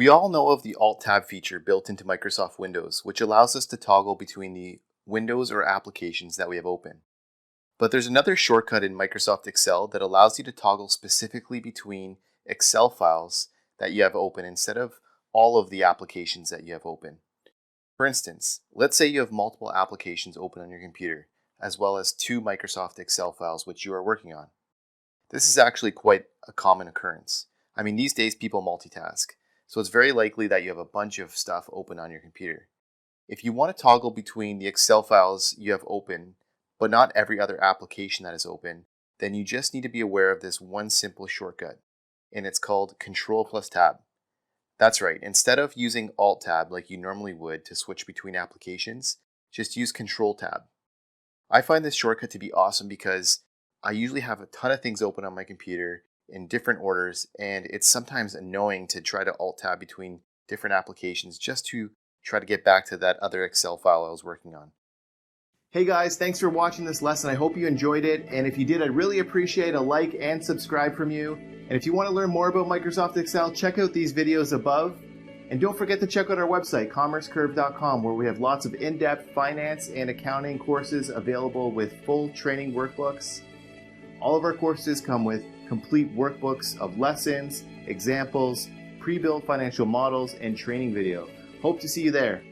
We all know of the Alt-Tab feature built into Microsoft Windows, which allows us to toggle between the windows or applications that we have open. But there's another shortcut in Microsoft Excel that allows you to toggle specifically between Excel files that you have open instead of all of the applications that you have open. For instance, let's say you have multiple applications open on your computer, as well as 2 Microsoft Excel files which you are working on. This is actually quite a common occurrence. I mean, these days people multitask, so it's very likely that you have a bunch of stuff open on your computer. If you want to toggle between the Excel files you have open, but not every other application that is open, then you just need to be aware of this one simple shortcut, and it's called Control+Tab. That's right, instead of using Alt-Tab like you normally would to switch between applications, just use Control-Tab. I find this shortcut to be awesome because I usually have a ton of things open on my computer in different orders, and it's sometimes annoying to try to Alt-Tab between different applications just to try to get back to that other Excel file I was working on. Hey guys, thanks for watching this lesson. I hope you enjoyed it, and if you did, I'd really appreciate a like and subscribe from you. And if you want to learn more about Microsoft Excel, check out these videos above. And don't forget to check out our website, commercecurve.com, where we have lots of in-depth finance and accounting courses available with full training workbooks. All of our courses come with complete workbooks of lessons, examples, pre-built financial models, and training video. Hope to see you there.